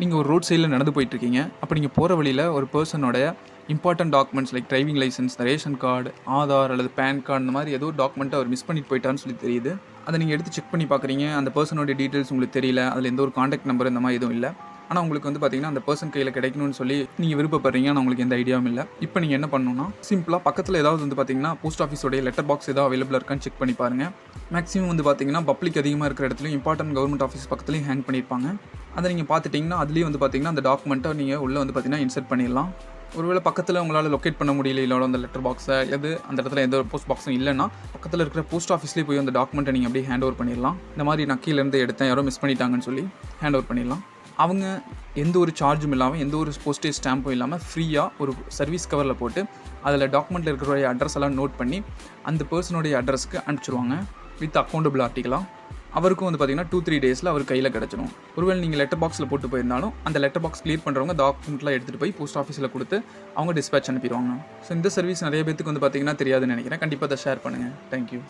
நீங்கள் ஒரு ரோட் சைடில் நடந்து போயிட்டுருக்கீங்க. அப்போ நீங்கள் போகிற வழியில் ஒரு பர்சனோடைய important documents like driving licence, ration card, Aadhaar அல்லது பேன் கார்டு இந்த மாதிரி ஏதோ ஒரு டாக்குமெண்ட்டை அவர் மிஸ் பண்ணிட்டு போயிட்டான்னு சொல்லி தெரியுது. அதை நீங்கள் எடுத்து செக் பண்ணி பார்க்குறீங்க. அந்த பர்சனோடைய டீட்டெயில்ஸ் உங்களுக்கு தெரியல, அதில் எந்த ஒரு காண்டாக்ட் நம்பர் இந்த மாதிரி எதுவும் இல்லை. ஆனால் உங்களுக்கு வந்து பார்த்தீங்கன்னா அந்த பர்சன் கையில் கிடைக்கணும்னு சொல்லி நீங்கள் விருப்பப்படுறீங்க. ஆனால் உங்களுக்கு எந்த ஐடியாவும் இல்லை. இப்போ நீங்கள் என்ன பண்ணணும்னா சிம்பிளாக பக்கத்தில் ஏதாவது வந்து பார்த்தீங்கன்னா போஸ்ட் ஆஃபீஸோடைய லெட்டர் பாக்ஸ் ஏதாவது அவைலபிளாக இருக்கான்னு செக் பண்ணி பாருங்கள். மேக்ஸிமம் வந்து பார்த்தீங்கன்னா பப்ளிக் அதிகமாக இருக்கிற இடத்துலையும் இம்பார்ட்டன்ட் கவர்மெண்ட் ஆஃபீஸ் பக்கத்துலையும் ஹேங் பண்ணியிருப்பாங்க. அதை நீங்கள் பார்த்துட்டிங்கன்னா அதுலேயும் வந்து பார்த்தீங்கன்னா அந்த டாக்குமெண்ட்டை நீங்கள் உள்ளே வந்து பார்த்தீங்கன்னா இன்சர்ட் பண்ணிடலாம். ஒருவேளை பக்கத்தில் உங்களால் லொக்கேட் பண்ண முடியல இல்லை அந்த லெட்டர் பாக்ஸை எது அந்த இடத்துல எந்த ஒரு போஸ்ட் பாக்ஸும் இல்லைன்னா பக்கத்தில் இருக்கிற போஸ்ட் ஆஃபீஸ்லேயே போய் அந்த டாக்குமெண்ட்டை நீங்கள் அப்படியே ஹேண்ட் ஓவர் பண்ணிடலாம். இந்த மாதிரி நான் கீழேருந்து எடுத்தேன், யாரோ மிஸ் பண்ணிட்டாங்கன்னு சொல்லி ஹேண்ட் ஓவர் பண்ணிடலாம். அவங்க எந்த ஒரு சார்ஜும் இல்லாமல் எந்த ஒரு போஸ்டேஜ் ஸ்டாம்பும் இல்லாமல் ஃப்ரீயாக ஒரு சர்வீஸ் கவரில் போட்டு அதில் டாக்குமெண்ட்டில் இருக்கிற அட்ரஸ் எல்லாம் நோட் பண்ணி அந்த பர்சனுடைய அட்ரஸ்க்கு அனுப்பிச்சிடுவாங்க வித் அக்கௌண்டபிள் ஆர்டிகலாக. அவருக்கும் வந்து பார்த்தீங்கன்னா 2-3 டேஸில் அவர் கையில் கிடச்சிடும். ஒருவேளை நீங்கள் லெட்டர் பாக்ஸில் போட்டு போயிருந்தாலும் அந்த லெட்டர் பாக்ஸ் கிளியர் பண்ணுறவங்க டாக்குமெண்ட்லாம் எடுத்துகிட்டு போய் போஸ்ட் ஆஃபீஸில் கொடுத்து அவங்க டிஸ்பேச் அனுப்பிடுவாங்க. ஸோ இந்த சர்வீஸ் நிறைய பேருக்கு வந்து பார்த்தீங்கன்னா தெரியாதுன்னு நினைக்கிறேன். கண்டிப்பாக அதை ஷேர் பண்ணுங்கள். தேங்க்யூ.